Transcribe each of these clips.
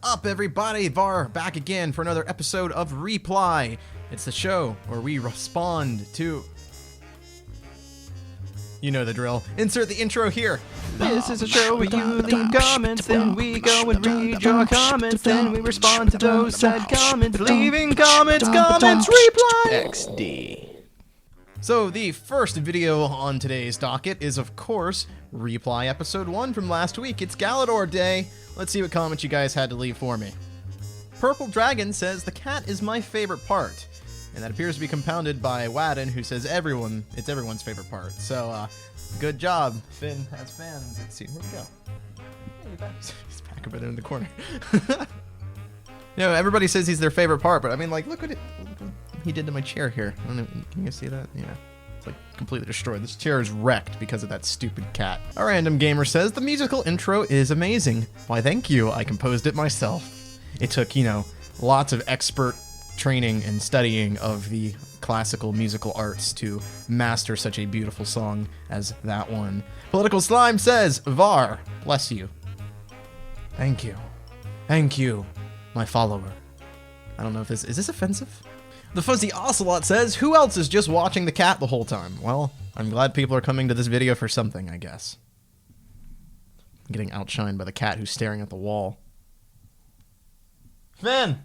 up, everybody? Var back again for another episode of Reply. It's the show where we respond to... You know the drill. Insert the intro here. This is a show where you leave comments, then we go and read your comments, then we respond to those said comments. Leaving comments, reply! XD. So the first video on today's docket is, of course, Reply Episode 1 from last week. It's Galador Day. Let's see what comments you guys had to leave for me. Purple Dragon says, the cat is my favorite part. And that appears to be compounded by Wadden, who says it's everyone's favorite part. So, good job. Finn has fans. Let's see, where'd he go? Hey, he's back a bit in the corner. You know, everybody says he's their favorite part, but I mean, like, look what he did to my chair here. I don't know, can you see that? Yeah. It's like completely destroyed. This chair is wrecked because of that stupid cat. A random gamer says, the musical intro is amazing. Why, thank you. I composed it myself. It took, you know, lots of expert training and studying of the classical musical arts to master such a beautiful song as that one. Political Slime says, Var, bless you. Thank you. Thank you, my follower. I don't know if is this offensive? The Fuzzy Ocelot says, who else is just watching the cat the whole time? Well, I'm glad people are coming to this video for something, I guess. I'm getting outshined by the cat who's staring at the wall. Finn!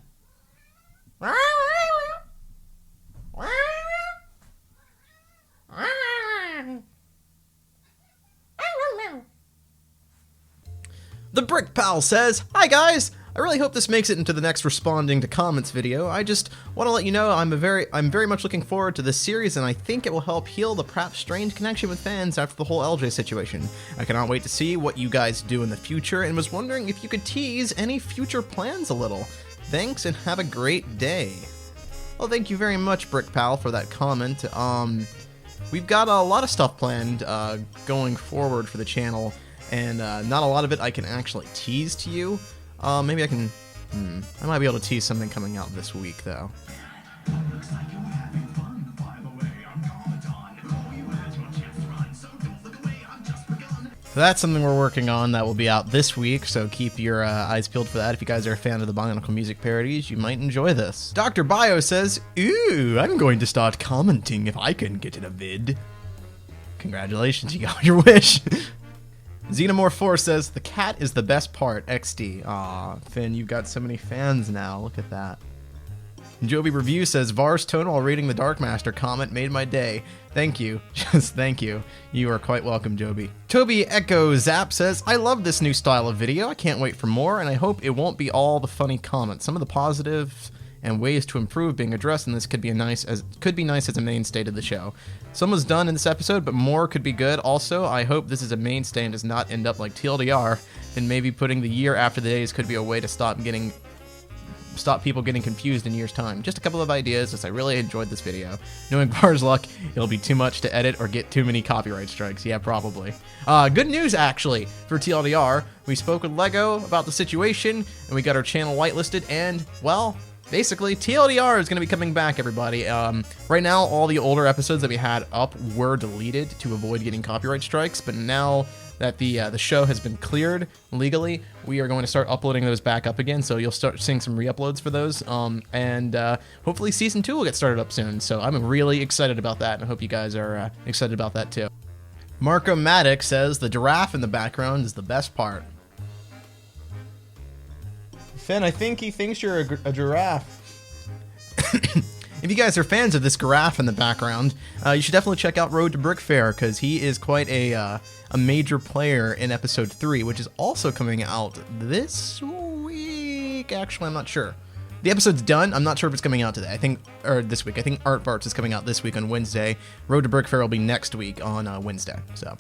The Brick Pal says, hi guys! I really hope this makes it into the next responding to comments video. I just want to let you know I'm very much looking forward to this series, and I think it will help heal the perhaps strained connection with fans after the whole LJ situation. I cannot wait to see what you guys do in the future, and was wondering if you could tease any future plans a little. Thanks, and have a great day. Well, thank you very much, Brick Pal, for that comment. We've got a lot of stuff planned going forward for the channel, and not a lot of it I can actually tease to you. Maybe I can, I might be able to tease something coming out this week, though. So that's something we're working on that will be out this week, so keep your eyes peeled for that. If you guys are a fan of the Bionicle music parodies, you might enjoy this. Dr. Bio says, ooh, I'm going to start commenting if I can get in a vid. Congratulations, you got your wish. Xenomorph4 says, the cat is the best part, XD. Aw, Finn, you've got so many fans now. Look at that. Joby Review says, Var's tone while reading the Dark Master comment made my day. Thank you. Just thank you. You are quite welcome, Joby. Toby Echo Zap says, I love this new style of video. I can't wait for more, and I hope it won't be all the funny comments. Some of the positives and ways to improve being addressed in this could be nice as a mainstay to the show. Some was done in this episode, but more could be good. Also, I hope this is a mainstay and does not end up like TLDR, and maybe putting the year after the days could be a way to stop people getting confused in years' time. Just a couple of ideas, as I really enjoyed this video. Knowing Var's luck, it'll be too much to edit or get too many copyright strikes. Yeah, probably. Good news, actually, for TLDR. We spoke with LEGO about the situation, and we got our channel whitelisted, and, well, basically, TLDR is going to be coming back, everybody. Right now, all the older episodes that we had up were deleted to avoid getting copyright strikes, but now that the show has been cleared legally, we are going to start uploading those back up again, so you'll start seeing some re-uploads for those, and hopefully Season 2 will get started up soon, so I'm really excited about that, and I hope you guys are excited about that too. Marco Maddox says, the giraffe in the background is the best part. Finn, I think he thinks you're a giraffe. If you guys are fans of this giraffe in the background, you should definitely check out Road to Brick Fair, because he is quite a major player in Episode 3, which is also coming out this week. Actually, I'm not sure. The episode's done. I'm not sure if it's coming out today. Or this week. I think Art Barts is coming out this week on Wednesday. Road to Brick Fair will be next week on Wednesday. So,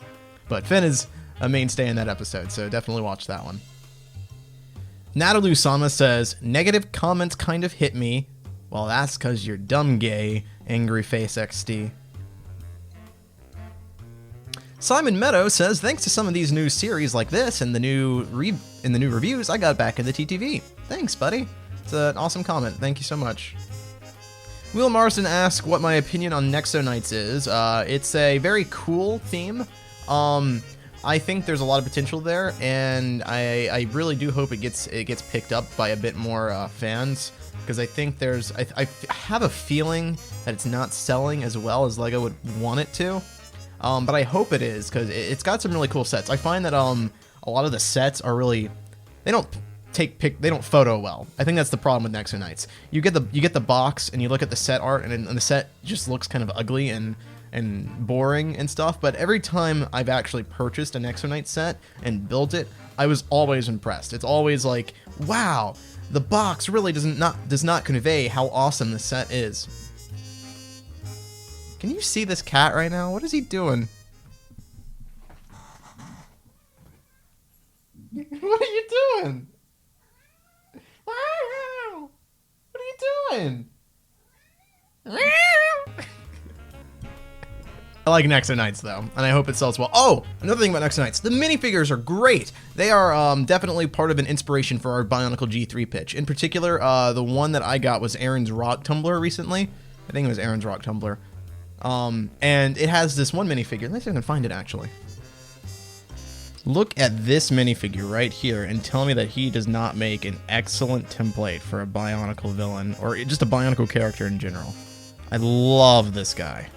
but Finn is a mainstay in that episode, so definitely watch that one. Natalie Sama says, negative comments kind of hit me. Well, that's because you're dumb gay, angry face XD. Simon Meadow says, thanks to some of these new series like this and the new reviews, I got back into TTV. Thanks, buddy. It's an awesome comment. Thank you so much. Will Marsden asks what my opinion on Nexo Knights is. It's a very cool theme. I think there's a lot of potential there, and I really do hope it gets picked up by a bit more fans, because I think I have a feeling that it's not selling as well as LEGO would want it to, but I hope it is, because it's got some really cool sets. I find that a lot of the sets are really, they don't photo well. I think that's the problem with Nexo Knights. You get the box and you look at the set art, and the set just looks kind of ugly and boring and stuff, but every time I've actually purchased a Nexo Knight set and built it, I was always impressed. It's always like, wow, the box really does not convey how awesome the set is. Can you see this cat right now? What is he doing? What are you doing? What are you doing? I like Nexo Knights though, and I hope it sells well. Oh, another thing about Nexo Knights, the minifigures are great. They are definitely part of an inspiration for our Bionicle G3 pitch. In particular, the one that I got was Aaron's Rock Tumbler recently. I think it was Aaron's Rock Tumbler. And it has this one minifigure. Let's see if I can find it actually. Look at this minifigure right here and tell me that he does not make an excellent template for a Bionicle villain, or just a Bionicle character in general. I love this guy.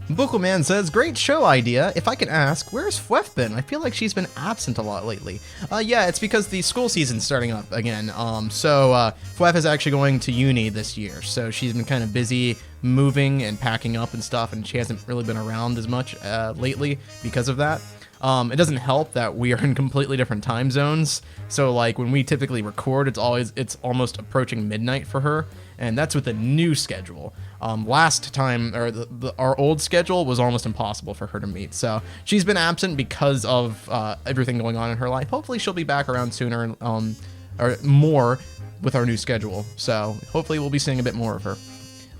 Bookleman says, great show idea. If I can ask, where's Fwef been? I feel like she's been absent a lot lately. Yeah, it's because the school season's starting up again. Fwef is actually going to uni this year, so she's been kind of busy moving and packing up and stuff, and she hasn't really been around as much lately because of that. It doesn't help that we are in completely different time zones, so like when we typically record, it's almost approaching midnight for her, and that's with the new schedule. Last time, or our old schedule was almost impossible for her to meet, so she's been absent because of everything going on in her life. Hopefully she'll be back around sooner, or more with our new schedule, so hopefully we'll be seeing a bit more of her.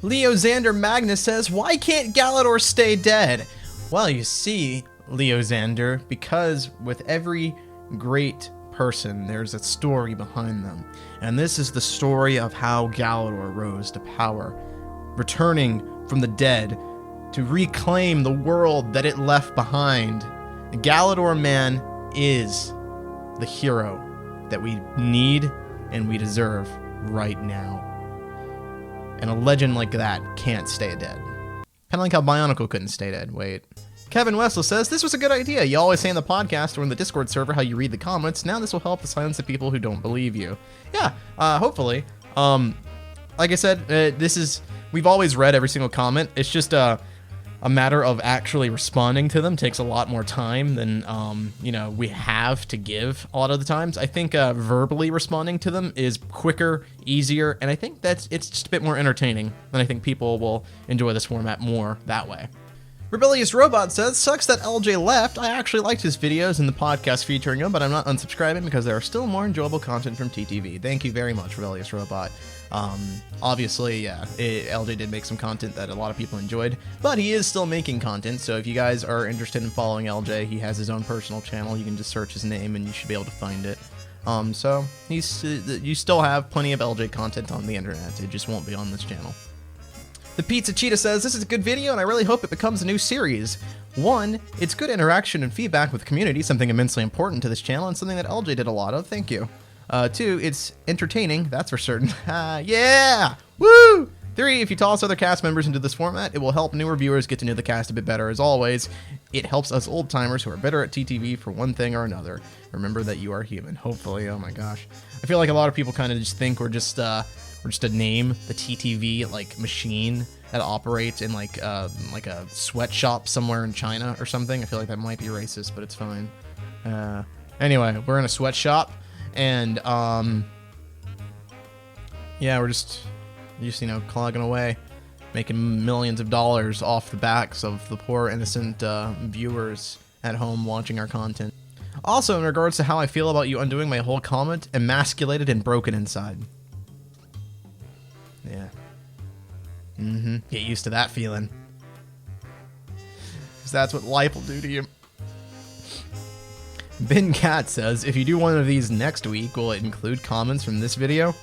Leo Xander Magnus says, why can't Galador stay dead? Well, you see, Leo Xander, because with every great person, there's a story behind them. And this is the story of how Galador rose to power, returning from the dead to reclaim the world that it left behind. Galador, man, is the hero that we need and we deserve right now. And a legend like that can't stay dead. Kind of like how Bionicle couldn't stay dead. Wait. Kevin Wessel says, this was a good idea. You always say in the podcast or in the Discord server how you read the comments. Now this will help to silence the people who don't believe you. Yeah, hopefully. Like I said, we've always read every single comment. It's just a matter of actually responding to them takes a lot more time than, we have to give a lot of the times. I think verbally responding to them is quicker, easier, and I think it's just a bit more entertaining, and I think people will enjoy this format more that way. Rebellious Robot says, sucks that LJ left. I actually liked his videos and the podcast featuring him, but I'm not unsubscribing because there are still more enjoyable content from TTV. Thank you very much, Rebellious Robot. Obviously, yeah, LJ did make some content that a lot of people enjoyed, but he is still making content, so if you guys are interested in following LJ, he has his own personal channel. You can just search his name and you should be able to find it. So you still have plenty of LJ content on the internet. It just won't be on this channel. The Pizza Cheetah says, this is a good video and I really hope it becomes a new series. 1, it's good interaction and feedback with the community, something immensely important to this channel and something that LJ did a lot of. Thank you. 2, it's entertaining, that's for certain. Yeah! Woo! 3, if you toss other cast members into this format, it will help newer viewers get to know the cast a bit better. As always, it helps us old-timers who are better at TTV for one thing or another. Remember that you are human. Hopefully, oh my gosh. I feel like a lot of people kind of just think we're just a name, the TTV like machine that operates in like a sweatshop somewhere in China or something. I feel like that might be racist, but it's fine. Anyway, we're in a sweatshop, and yeah, we're just clogging away, making millions of dollars off the backs of the poor innocent viewers at home watching our content. Also, in regards to how I feel about you undoing my whole comment, emasculated and broken inside. Yeah. Get used to that feeling. Because that's what life will do to you. Ben Cat says, if you do one of these next week, will it include comments from this video?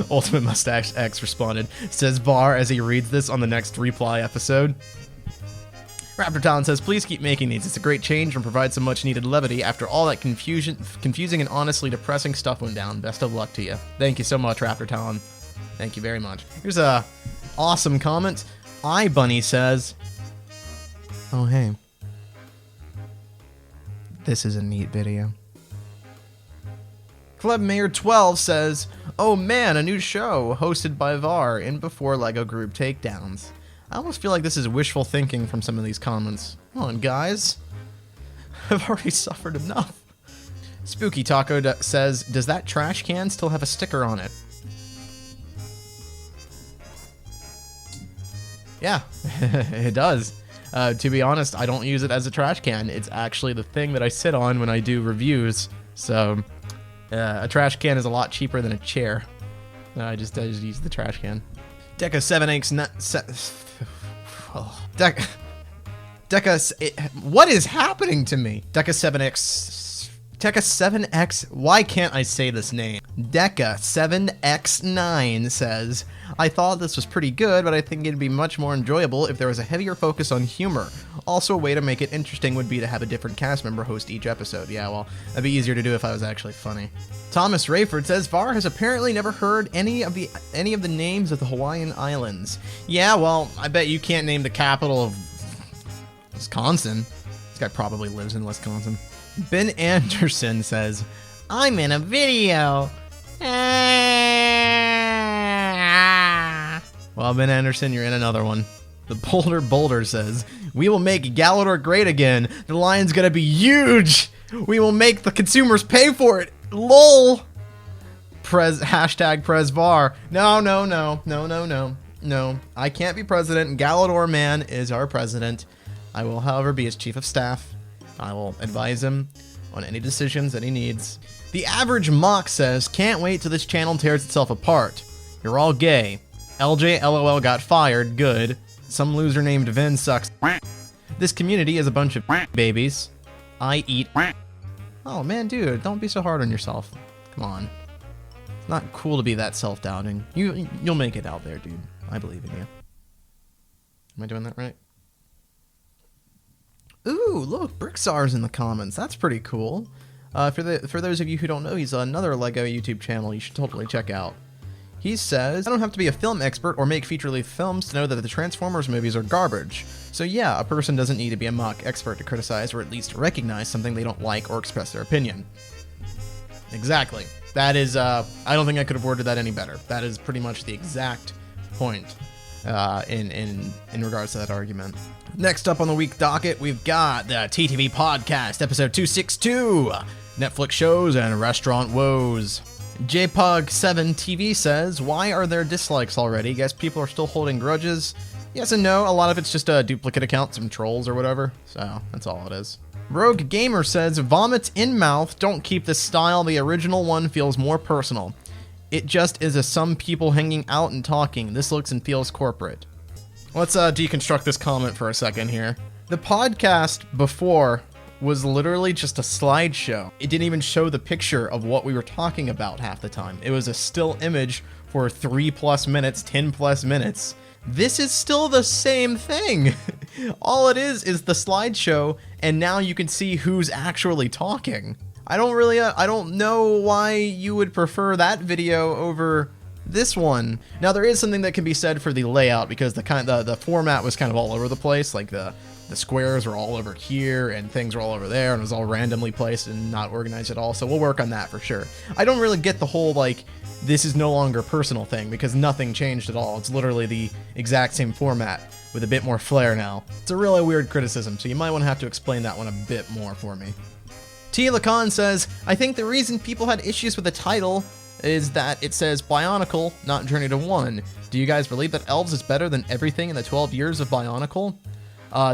Ultimate Mustache X responded, says Bar as he reads this on the next reply episode. Raptor Talon says, please keep making these. It's a great change and provides some much needed levity after all that confusing and honestly depressing stuff went down. Best of luck to you. Thank you so much, Raptor Talon. Thank you very much. Here's a awesome comment. iBunny says, oh, hey. This is a neat video. Club Mayor 12 says, oh man, a new show hosted by VAR in before LEGO Group Takedowns. I almost feel like this is wishful thinking from some of these comments. Come on, guys. I've already suffered enough. Spooky Taco says, does that trash can still have a sticker on it? Yeah, it does. To be honest, I don't use it as a trash can. It's actually the thing that I sit on when I do reviews. So, a trash can is a lot cheaper than a chair. I just use the trash can. Deca 7X what is happening to me? Deca 7X, why can't I say this name? Deca 7X9 says, I thought this was pretty good, but I think it'd be much more enjoyable if there was a heavier focus on humor. Also, a way to make it interesting would be to have a different cast member host each episode. Yeah, well, that'd be easier to do if I was actually funny. Thomas Rayford says, VAR has apparently never heard any of the names of the Hawaiian Islands. Yeah, well, I bet you can't name the capital of Wisconsin. This guy probably lives in Wisconsin. Ben Anderson says, I'm in a video. Well, Ben Anderson, you're in another one. The Boulder says, we will make Galador great again. The lion's gonna be huge. We will make the consumers pay for it. LOL. Hashtag PresVAR. No. I can't be president. Galador Man is our president. I will, however, be his chief of staff. I will advise him on any decisions that he needs. The Average Mock says, can't wait till this channel tears itself apart. You're all gay. LJ LOL got fired. Good. Some loser named Vin sucks. This community is a bunch of babies. I eat. Oh man, dude, don't be so hard on yourself. Come on. It's not cool to be that self-doubting. You'll make it out there, dude. I believe in you. Am I doing that right? Ooh, look, Bricksar's in the comments. That's pretty cool. For those of you who don't know, he's another LEGO YouTube channel you should totally check out. He says, I don't have to be a film expert or make feature-length films to know that the Transformers movies are garbage. So yeah, a person doesn't need to be a mock expert to criticize or at least recognize something they don't like or express their opinion. Exactly. That is, I don't think I could have worded that any better. That is pretty much the exact point in regards to that argument. Next up on the week docket, we've got the TTV Podcast, episode 262, Netflix shows and restaurant woes. JPug7TV says, why are there dislikes already? Guess people are still holding grudges. Yes and no, a lot of it's just a duplicate account, some trolls or whatever, so that's all it is. Rogue Gamer says, vomits in mouth, don't keep this style, the original one feels more personal. It just is a some people hanging out and talking, this looks and feels corporate. Let's deconstruct this comment for a second here. The podcast before was literally just a slideshow. It didn't even show the picture of what we were talking about half the time. It was a still image for 3+ minutes, 10+ minutes. This is still the same thing. All it is the slideshow, and now you can see who's actually talking. I don't know why you would prefer that video over this one. Now there is something that can be said for the layout, because the format was kind of all over the place. Like the squares are all over here and things are all over there, and it was all randomly placed and not organized at all. So we'll work on that for sure. I don't really get the whole like this is no longer personal thing, because nothing changed at all. It's literally the exact same format with a bit more flair now. It's a really weird criticism, so you might want to have to explain that one a bit more for me. T. Lacan says, I think the reason people had issues with the title is that it says Bionicle, not Journey to 1. Do you guys believe that Elves is better than everything in the 12 years of Bionicle?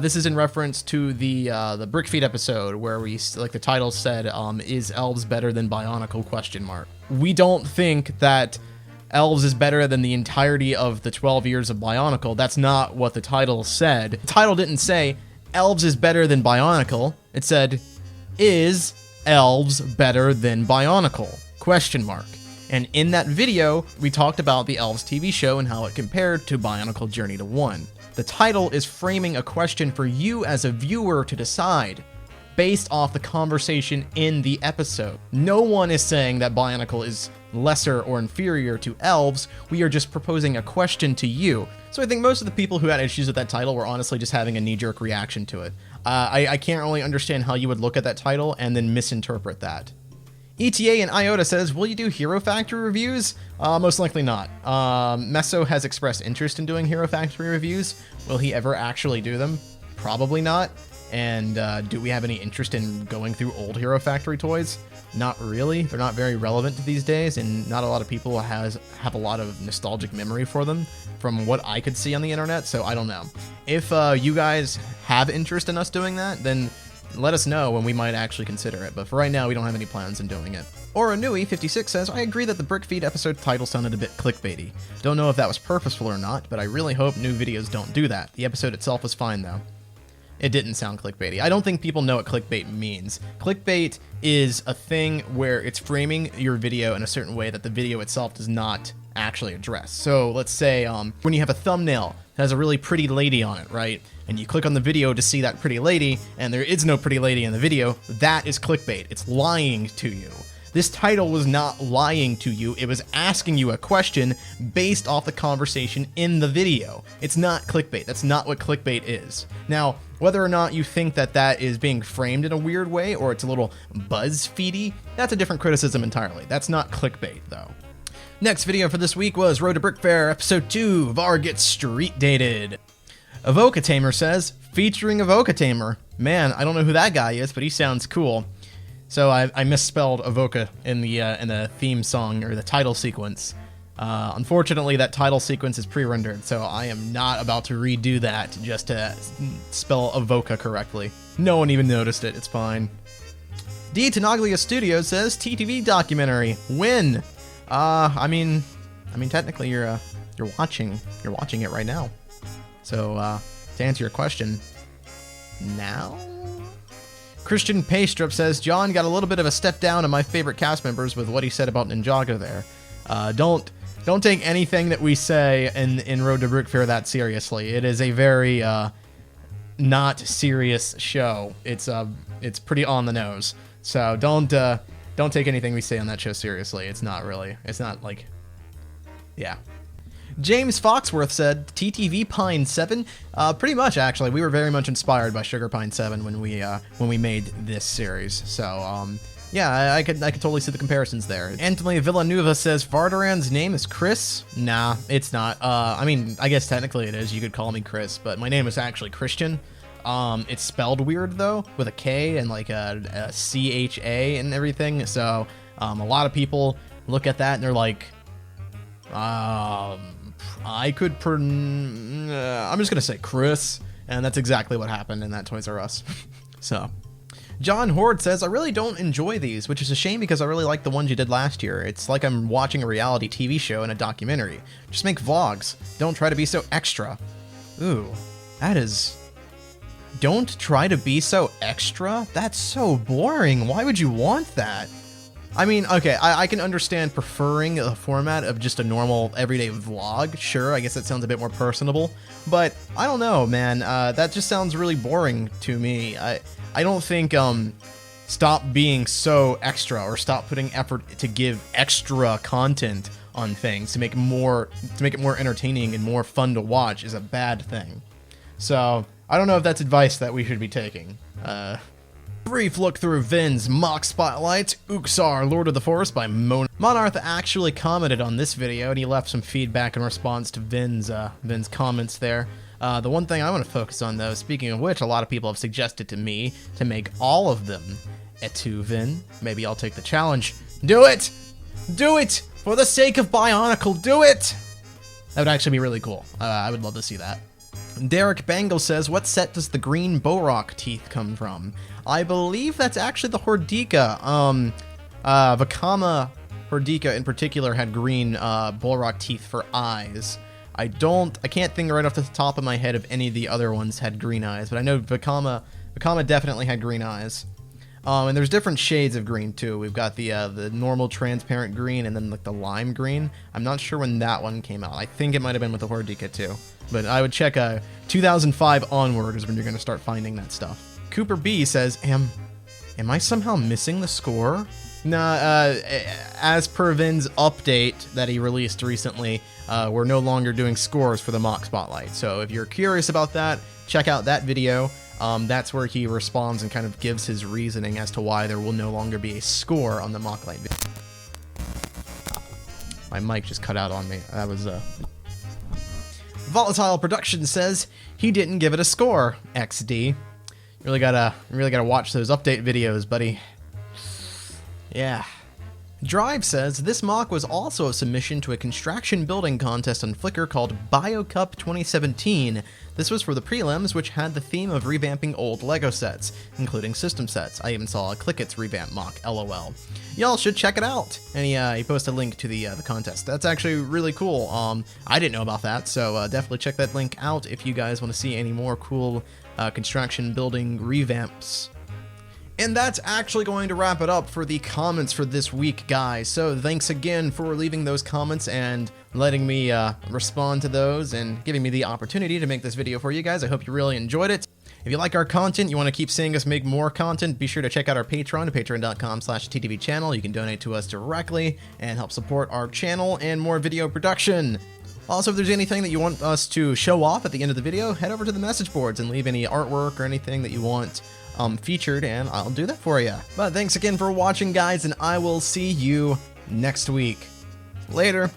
This is in reference to the Brickfeed episode where the title said, is Elves better than Bionicle, ? We don't think that Elves is better than the entirety of the 12 years of Bionicle. That's not what the title said. The title didn't say, Elves is better than Bionicle. It said, is Elves better than Bionicle? ? And in that video, we talked about the Elves TV show and how it compared to Bionicle Journey to 1. The title is framing a question for you as a viewer to decide, based off the conversation in the episode. No one is saying that Bionicle is lesser or inferior to Elves. We are just proposing a question to you. So I think most of the people who had issues with that title were honestly just having a knee-jerk reaction to it. I can't really understand how you would look at that title and then misinterpret that. ETA and Iota says, will you do Hero Factory reviews? Most likely not. Meso has expressed interest in doing Hero Factory reviews. Will he ever actually do them? Probably not. And do we have any interest in going through old Hero Factory toys? Not really. They're not very relevant to these days, and not a lot of people have a lot of nostalgic memory for them from what I could see on the internet, so I don't know. If you guys have interest in us doing that, then let us know when we might actually consider it, but for right now, we don't have any plans in doing it. Oranui56 says, I agree that the Brickfeed episode title sounded a bit clickbaity. Don't know if that was purposeful or not, but I really hope new videos don't do that. The episode itself was fine, though. It didn't sound clickbaity. I don't think people know what clickbait means. Clickbait is a thing where it's framing your video in a certain way that the video itself does not actually address. So let's say when you have a thumbnail that has a really pretty lady on it, right? And you click on the video to see that pretty lady, and there is no pretty lady in the video, that is clickbait. It's lying to you. This title was not lying to you, it was asking you a question based off the conversation in the video. It's not clickbait, that's not what clickbait is. Now, whether or not you think that that is being framed in a weird way, or it's a little BuzzFeedy, that's a different criticism entirely. That's not clickbait, though. Next video for this week was Road to Brick Fair, Episode 2, Var Gets Street Dated. Evoca Tamer says, featuring Evoca Tamer. Man, I don't know who that guy is, but he sounds cool. So I misspelled Evoca in the theme song, or the title sequence. Unfortunately, that title sequence is pre-rendered, so I am not about to redo that just to spell Evoca correctly. No one even noticed it, it's fine. D. Tenaglia Studios says, TTV documentary, when? I mean, technically you're watching it right now. So, to answer your question, now? Christian Paystrip says, John got a little bit of a step down on my favorite cast members with what he said about Ninjago there. Don't take anything that we say in Road to Brick Fair that seriously. It is a very, not serious show. It's pretty on the nose. So don't take anything we say on that show seriously. It's not like, yeah. James Foxworth said, TTV Pine 7? Pretty much, actually. We were very much inspired by Sugar Pine 7 when we made this series. So, yeah, I could totally see the comparisons there. Anthony Villanueva says, Vardaran's name is Chris? Nah, it's not. I mean, I guess technically it is. You could call me Chris, but my name is actually Christian. It's spelled weird, though, with a K and like a C-H-A and everything. So, a lot of people look at that and they're like, I'm just gonna say Chris, and that's exactly what happened in that Toys R Us. So, John Horde says, I really don't enjoy these, which is a shame because I really like the ones you did last year. It's like I'm watching a reality TV show and a documentary. Just make vlogs. Don't try to be so extra. Ooh, that is... Don't try to be so extra? That's so boring. Why would you want that? I mean, okay, I can understand preferring the format of just a normal everyday vlog. Sure, I guess that sounds a bit more personable, but I don't know, man. That just sounds really boring to me. I don't think stop being so extra, or stop putting effort to give extra content on things to make it more entertaining and more fun to watch is a bad thing. So I don't know if that's advice that we should be taking. Brief look through Vin's mock spotlights. Uxar, Lord of the Forest by Monarth actually commented on this video, and he left some feedback in response to Vin's comments there. The one thing I want to focus on, though, speaking of which, a lot of people have suggested to me to make all of them etu Vin. Maybe I'll take the challenge. Do it! Do it! For the sake of Bionicle, do it! That would actually be really cool. I would love to see that. Derek Bangle says, what set does the green Borok teeth come from? I believe that's actually the Hordika. Vakama Hordika in particular had green Borok teeth for eyes. I can't think right off the top of my head if any of the other ones had green eyes, but I know Vakama definitely had green eyes. And there's different shades of green too. We've got the normal transparent green and then like the lime green. I'm not sure when that one came out. I think it might have been with the Horde kit too. But I would check 2005 onward is when you're going to start finding that stuff. Cooper B says, Am I somehow missing the score? Nah, as per Vin's update that he released recently, we're no longer doing scores for the mock spotlight. So if you're curious about that, check out that video. That's where he responds and kind of gives his reasoning as to why there will no longer be a score on the mock light video. My mic just cut out on me. That was Volatile Production says he didn't give it a score. XD. You really gotta watch those update videos, buddy. Yeah. Drive says this mock was also a submission to a construction building contest on Flickr called BioCup 2017. This was for the prelims, which had the theme of revamping old LEGO sets, including system sets. I even saw a Clickit's revamp mock, LOL. Y'all should check it out. And he posted a link to the contest. That's actually really cool. I didn't know about that, so definitely check that link out if you guys want to see any more cool construction building revamps. And that's actually going to wrap it up for the comments for this week, guys. So thanks again for leaving those comments and letting me respond to those and giving me the opportunity to make this video for you guys. I hope you really enjoyed it. If you like our content, you want to keep seeing us make more content, be sure to check out our Patreon at patreon.com/TTV channel. You can donate to us directly and help support our channel and more video production. Also, if there's anything that you want us to show off at the end of the video, head over to the message boards and leave any artwork or anything that you want featured, and I'll do that for you. But thanks again for watching, guys, and I will see you next week. Later.